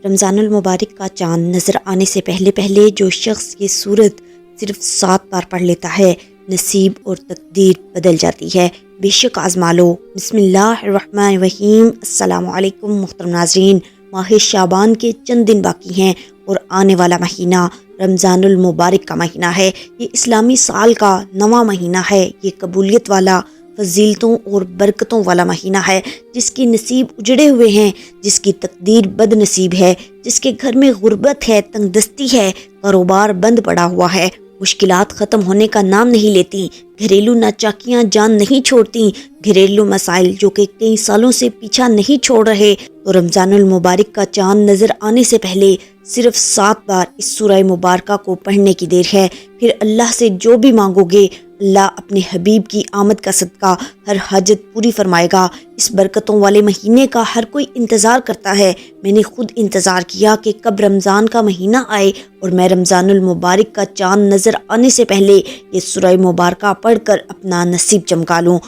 رمضان المبارک کا چاند نظر آنے سے پہلے پہلے جو شخص یہ سورت صرف 7 بار پڑھ لیتا ہے نصیب اور تقدیر بدل جاتی ہے۔ بے شک آزما لو۔ بسم اللہ الرحمن الرحیم۔ السلام علیکم محترم ناظرین۔ ماہ شعبان کے چند دن باقی ہیں اور آنے والا مہینہ رمضان المبارک کا مہینہ ہے۔ یہ اسلامی سال کا 9واں مہینہ ہے۔ یہ قبولیت والا، فضیلتوں اور برکتوں والا مہینہ ہے، جس کی نصیب اجڑے ہوئے ہیں، جس کی تقدیر بد نصیب ہے، جس کے گھر میں غربت ہے، تنگ دستی ہے، کاروبار بند پڑا ہوا ہے، مشکلات ختم ہونے کا نام نہیں لیتی، گھریلو ناچاکیاں جان نہیں چھوڑتی، گھریلو مسائل جو کہ کئی سالوں سے پیچھا نہیں چھوڑ رہے۔ تو رمضان المبارک کا چاند نظر آنے سے پہلے صرف 7 بار اس سورہ مبارکہ کو پڑھنے کی دیر ہے۔ پھر اللہ سے جو بھی مانگو گے، اللہ اپنے حبیب کی آمد کا صدقہ ہر حاجت پوری فرمائے گا۔ اس برکتوں والے مہینے کا ہر کوئی انتظار کرتا ہے۔ میں نے خود انتظار کیا کہ کب رمضان کا مہینہ آئے اور میں رمضان المبارک کا چاند نظر آنے سے پہلے یہ سورہ مبارکہ پڑھ کر اپنا نصیب چمکا لوں۔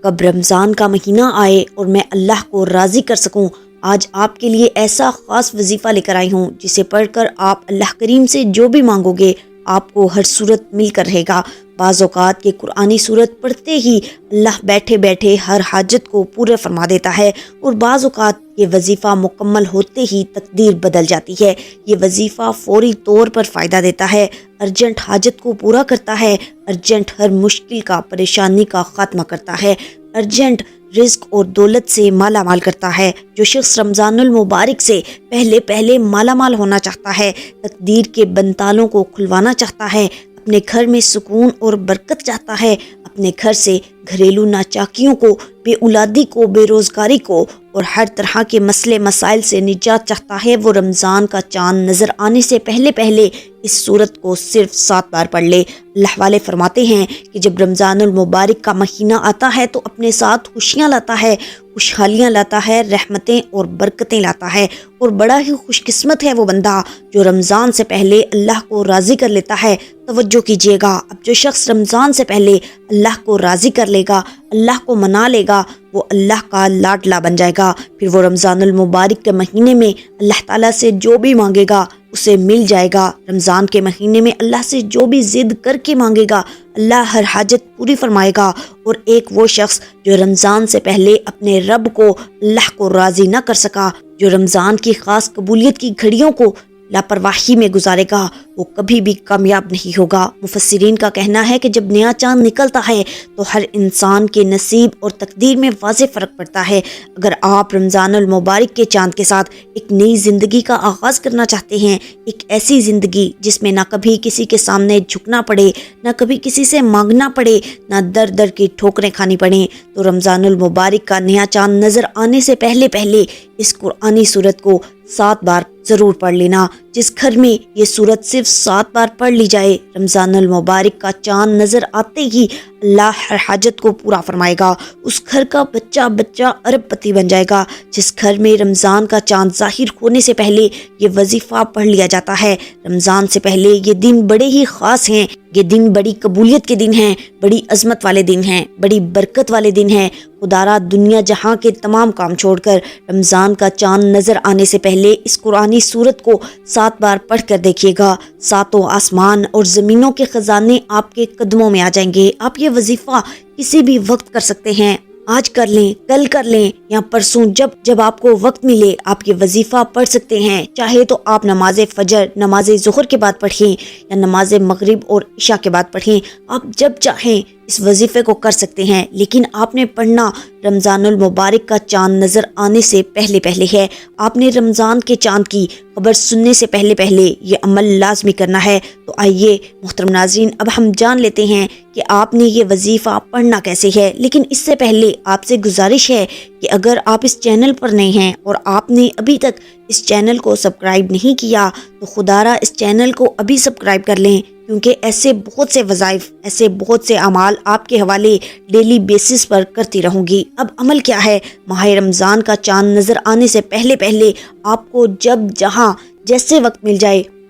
کب رمضان کا مہینہ آئے اور میں اللہ کو راضی کر سکوں۔ آج آپ کے لیے ایسا خاص وظیفہ لے کر آئی ہوں جسے پڑھ کر آپ اللہ کریم سے جو بھی مانگو گے آپ کو ہر صورت مل کر رہے گا۔ بعض اوقات یہ قرآنی صورت پڑھتے ہی اللہ بیٹھے بیٹھے ہر حاجت کو پورا فرما دیتا ہے، اور بعض اوقات یہ وظیفہ مکمل ہوتے ہی تقدیر بدل جاتی ہے۔ یہ وظیفہ فوری طور پر فائدہ دیتا ہے، ارجنٹ حاجت کو پورا کرتا ہے، ارجنٹ ہر مشکل کا، پریشانی کا خاتمہ کرتا ہے، ارجنٹ رزق اور دولت سے مالا مال کرتا ہے۔ جو شخص رمضان المبارک سے پہلے پہلے مالا مال ہونا چاہتا ہے، تقدیر کے بندتالوں کو کھلوانا چاہتا ہے، اپنے گھر میں سکون اور برکت چاہتا ہے، اپنے گھر سے گھریلو ناچاکیوں کو، بے اولادی کو، بے روزگاری کو اور ہر طرح کے مسئلے مسائل سے نجات چاہتا ہے، وہ رمضان کا چاند نظر آنے سے پہلے پہلے اس سورت کو صرف 7 بار پڑھ لے۔ اللہ والے فرماتے ہیں کہ جب رمضان المبارک کا مہینہ آتا ہے تو اپنے ساتھ خوشیاں لاتا ہے، خوشحالیاں لاتا ہے، رحمتیں اور برکتیں لاتا ہے، اور بڑا ہی خوش قسمت ہے وہ بندہ جو رمضان سے پہلے اللہ کو راضی کر لیتا ہے۔ توجہ کیجیے گا، اب جو شخص رمضان سے پہلے اللہ کو راضی کر لے گا، اللہ کو منا لے گا، وہ اللہ کا لاڈلا بن جائے گا۔ پھر وہ رمضان المبارک کے مہینے میں اللہ تعالیٰ سے جو بھی مانگے گا اسے مل جائے گا۔ رمضان کے مہینے میں اللہ سے جو بھی ضد کر کے مانگے گا اللہ ہر حاجت پوری فرمائے گا۔ اور ایک وہ شخص جو رمضان سے پہلے اپنے رب کو، اللہ کو راضی نہ کر سکا، جو رمضان کی خاص قبولیت کی گھڑیوں کو لاپرواہی میں گزارے گا، وہ کبھی بھی کامیاب نہیں ہوگا۔ مفسرین کا کہنا ہے کہ جب نیا چاند نکلتا ہے تو ہر انسان کے نصیب اور تقدیر میں واضح فرق پڑتا ہے۔ اگر آپ رمضان المبارک کے چاند کے ساتھ ایک نئی زندگی کا آغاز کرنا چاہتے ہیں، ایک ایسی زندگی جس میں نہ کبھی کسی کے سامنے جھکنا پڑے، نہ کبھی کسی سے مانگنا پڑے، نہ در در کی ٹھوکریں کھانی پڑیں، تو رمضان المبارک کا نیا چاند نظر آنے سے پہلے پہلے اس قرآنی سورت کو 7 بار ضرور پڑھ لینا۔ جس گھر میں یہ سورت صرف 7 بار پڑھ لی جائے، رمضان المبارک کا چاند نظر آتے ہی اللہ ہر حاجت کو پورا فرمائے گا۔ اس گھر کا بچہ بچہ ارب پتی بن جائے گا۔ جس گھر میں رمضان کا چاند ظاہر ہونے سے پہلے یہ وظیفہ پڑھ لیا جاتا ہے، رمضان سے پہلے یہ دن بڑے ہی خاص ہیں، یہ دن بڑی قبولیت کے دن ہیں، بڑی عظمت والے دن ہیں، بڑی برکت والے دن ہیں۔ خدارا دنیا جہاں کے تمام کام چھوڑ کر رمضان کا چاند نظر آنے سے پہلے اس قرآنی سورت کو 7 بار پڑھ کر دیکھیے گا۔ 7 آسمان اور زمینوں کے خزانے آپ کے قدموں میں آ جائیں گے۔ آپ یہ وظیفہ کسی بھی وقت کر سکتے ہیں، آج کر لیں، کل کر لیں یا پرسوں، جب آپ کو وقت ملے آپ یہ وظیفہ پڑھ سکتے ہیں۔ چاہے تو آپ نماز فجر، نماز ظہر کے بعد پڑھیں یا نماز مغرب اور عشاء کے بعد پڑھیں، آپ جب چاہیں اس وظیفے کو کر سکتے ہیں، لیکن آپ نے پڑھنا رمضان المبارک کا چاند نظر آنے سے پہلے پہلے ہے۔ آپ نے رمضان کے چاند کی خبر سننے سے پہلے پہلے یہ عمل لازمی کرنا ہے۔ تو آئیے محترم ناظرین، اب ہم جان لیتے ہیں کہ آپ نے یہ وظیفہ پڑھنا کیسے ہے۔ لیکن اس سے پہلے آپ سے گزارش ہے کہ اگر آپ اس چینل پر نئے ہیں اور آپ نے ابھی تک اس چینل کو سبسکرائب نہیں کیا تو خدارا اس چینل کو ابھی سبسکرائب کر لیں، کیونکہ ایسے بہت سے وظائف، ایسے بہت سے اعمال آپ کے حوالے ڈیلی بیسس پر کرتی رہوں گی۔ اب عمل کیا ہے؟ ماہ رمضان کا چاند نظر آنے سے پہلے پہلے آپ کو جب جہاں جیسے وقت مل جائے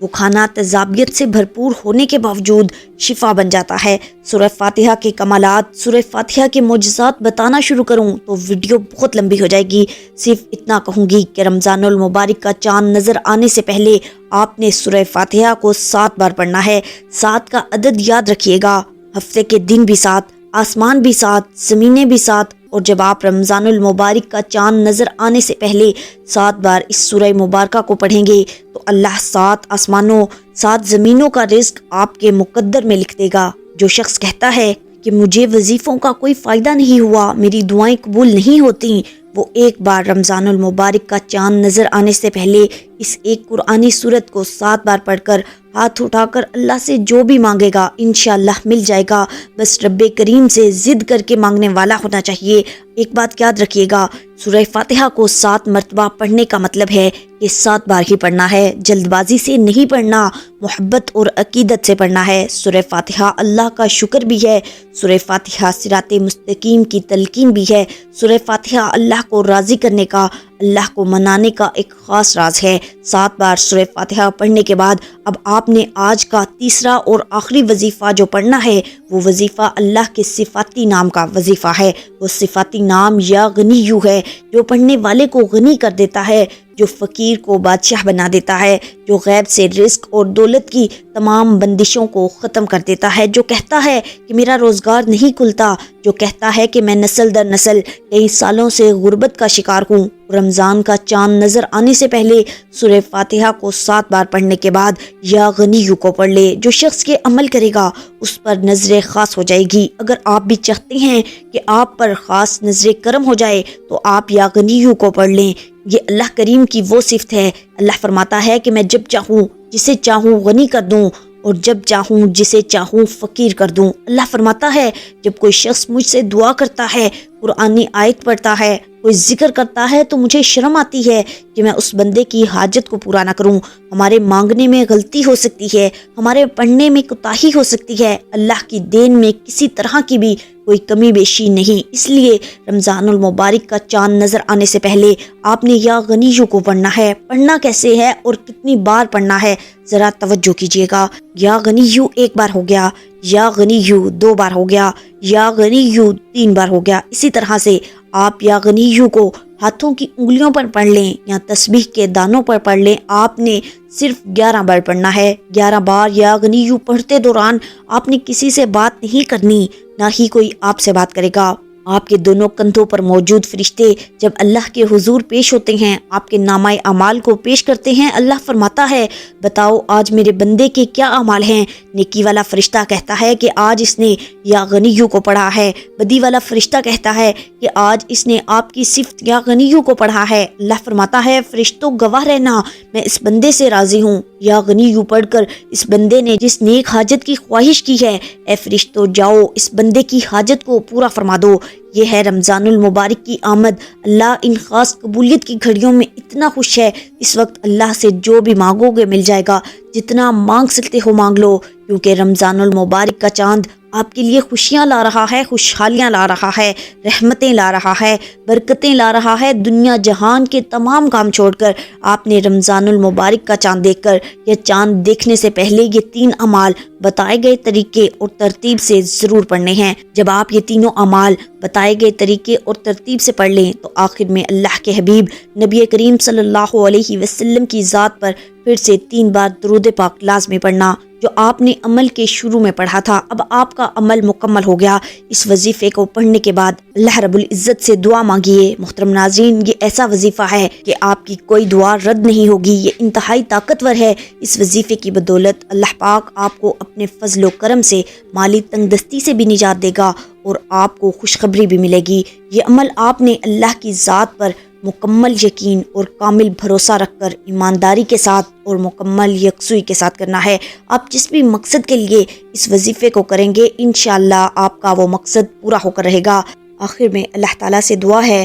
وہ کھانا تیزابیت سے بھرپور ہونے کے باوجود شفا بن جاتا ہے۔ سورہ فاتحہ کے کمالات، سورہ فاتحہ کے معجزات بتانا شروع کروں تو ویڈیو بہت لمبی ہو جائے گی۔ صرف اتنا کہوں گی کہ رمضان المبارک کا چاند نظر آنے سے پہلے آپ نے سورہ فاتحہ کو 7 بار پڑھنا ہے۔ 7 کا عدد یاد رکھیے گا، ہفتے کے دن بھی 7، آسمان بھی 7، زمینیں بھی 7، اور جب آپ رمضان المبارک کا چاند نظر آنے سے پہلے 7 بار اس سورہ مبارکہ کو پڑھیں گے تو اللہ 7 آسمانوں 7 زمینوں کا رزق آپ کے مقدر میں لکھ دے گا۔ جو شخص کہتا ہے کہ مجھے وظیفوں کا کوئی فائدہ نہیں ہوا، میری دعائیں قبول نہیں ہوتی، وہ ایک بار رمضان المبارک کا چاند نظر آنے سے پہلے اس ایک قرآنی سورت کو 7 بار پڑھ کر ہاتھ اٹھا کر اللہ سے جو بھی مانگے گا انشاءاللہ مل جائے گا۔ بس رب کریم سے ضد کر کے مانگنے والا ہونا چاہیے۔ ایک بات یاد رکھیے گا، سورہ فاتحہ کو 7 مرتبہ پڑھنے کا مطلب ہے کہ 7 بار ہی پڑھنا ہے، جلد بازی سے نہیں پڑھنا، محبت اور عقیدت سے پڑھنا ہے۔ سورہ فاتحہ اللہ کا شکر بھی ہے، سورہ فاتحہ صراط مستقیم کی تلقین بھی ہے، سورہ فاتحہ اللہ کو راضی کرنے کا، اللہ کو منانے کا ایک خاص راز ہے۔ 7 بار سورہ فاتحہ پڑھنے کے بعد اب آپ نے آج کا تیسرا اور آخری وظیفہ جو پڑھنا ہے وہ وظیفہ اللہ کے صفاتی نام کا وظیفہ ہے۔ وہ صفاتی نام یا غنیو ہے، جو پڑھنے والے کو غنی کر دیتا ہے، جو فقیر کو بادشاہ بنا دیتا ہے، جو غیب سے رزق اور دولت کی تمام بندشوں کو ختم کر دیتا ہے، جو کہتا ہے کہ میرا روزگار نہیں کھلتا، جو کہتا ہے کہ میں نسل در نسل کئی سالوں سے غربت کا شکار ہوں۔ رمضان کا چاند نظر آنے سے پہلے سورہ فاتحہ کو 7 بار پڑھنے کے بعد یا غنیو کو پڑھ لے۔ جو شخص کے عمل کرے گا اس پر نظر خاص ہو جائے گی۔ اگر آپ بھی چاہتے ہیں کہ آپ پر خاص نظر کرم ہو جائے تو آپ یا غنیو کو پڑھ لیں۔ یہ اللہ کریم کی وہ صفت ہے۔ اللہ فرماتا ہے کہ میں جب چاہوں جسے چاہوں غنی کر دوں اور جب چاہوں جسے چاہوں فقیر کر دوں۔ اللہ فرماتا ہے جب کوئی شخص مجھ سے دعا کرتا ہے، قرآنی آیت پڑھتا ہے، کوئی ذکر کرتا ہے تو مجھے شرم آتی ہے کہ میں اس بندے کی حاجت کو پورا نہ کروں۔ ہمارے مانگنے میں غلطی ہو سکتی ہے، ہمارے پڑھنے میں کوتاہی ہو سکتی ہے، اللہ کی دین میں کسی طرح کی بھی کوئی کمی بیشی نہیں۔ اس لیے رمضان المبارک کا چاند نظر آنے سے پہلے آپ نے یا غنیو کو پڑھنا ہے۔ پڑھنا کیسے ہے اور کتنی بار پڑھنا ہے ذرا توجہ کیجیے گا۔ یا غنیو 1 بار ہو گیا، یا غنیو 2 بار ہو گیا، یا غنیو 3 بار ہو گیا۔ اسی طرح سے آپ یا غنیو کو ہاتھوں کی انگلیوں پر پڑھ لیں یا تسبیح کے دانوں پر پڑھ لیں۔ آپ نے صرف 11 بار پڑھنا ہے۔ 11 بار یا غنیو پڑھتے دوران آپ نے کسی سے بات نہیں کرنی، نہ ہی کوئی آپ سے بات کرے گا۔ آپ کے دونوں کندھوں پر موجود فرشتے جب اللہ کے حضور پیش ہوتے ہیں، آپ کے نامہ اعمال کو پیش کرتے ہیں، اللہ فرماتا ہے بتاؤ آج میرے بندے کے کیا اعمال ہیں۔ نیکی والا فرشتہ کہتا ہے کہ آج اس نے یا غنیو کو پڑھا ہے۔ بدی والا فرشتہ کہتا ہے کہ آج اس نے آپ کی صفت یا غنیو کو پڑھا ہے۔ اللہ فرماتا ہے فرشتوں گواہ رہنا، میں اس بندے سے راضی ہوں۔ یا غنیو پڑھ کر اس بندے نے جس نیک حاجت کی خواہش کی ہے، اے فرشتوں جاؤ اس بندے کی حاجت کو پورا فرما دو۔ یہ ہے رمضان المبارک کی آمد۔ اللہ ان خاص قبولیت کی گھڑیوں میں اتنا خوش ہے، اس وقت اللہ سے جو بھی مانگو گے مل جائے گا، جتنا مانگ سکتے ہو مانگ لو، کیونکہ رمضان المبارک کا چاند آپ کے لیے خوشیاں لا رہا ہے، خوشحالیاں لا رہا ہے، رحمتیں لا رہا ہے، برکتیں لا رہا ہے۔ دنیا جہان کے تمام کام چھوڑ کر آپ نے رمضان المبارک کا چاند دیکھ کر یا چاند دیکھنے سے پہلے یہ 3 اعمال بتائے گئے طریقے اور ترتیب سے ضرور پڑھنے ہیں۔ جب آپ یہ تینوں اعمال بتائے گئے طریقے اور ترتیب سے پڑھ لیں تو آخر میں اللہ کے حبیب نبی کریم صلی اللہ علیہ وسلم کی ذات پر پھر سے 3 بار درود پاک لازمی پڑھنا، جو آپ نے عمل کے شروع میں پڑھا تھا۔ اب آپ کا عمل مکمل ہو گیا۔ اس وظیفے کو پڑھنے کے بعد اللہ رب العزت سے دعا مانگیے۔ محترم ناظرین، یہ ایسا وظیفہ ہے کہ آپ کی کوئی دعا رد نہیں ہوگی۔ یہ انتہائی طاقتور ہے۔ اس وظیفے کی بدولت اللہ پاک آپ کو اپنے فضل و کرم سے مالی تنگ دستی سے بھی نجات دے گا اور آپ کو خوشخبری بھی ملے گی۔ یہ عمل آپ نے اللہ کی ذات پر مکمل یقین اور کامل بھروسہ رکھ کر ایمانداری کے ساتھ اور مکمل یکسوئی کے ساتھ کرنا ہے۔ آپ جس بھی مقصد کے لیے اس وظیفے کو کریں گے انشاءاللہ آپ کا وہ مقصد پورا ہو کر رہے گا۔ آخر میں اللہ تعالیٰ سے دعا ہے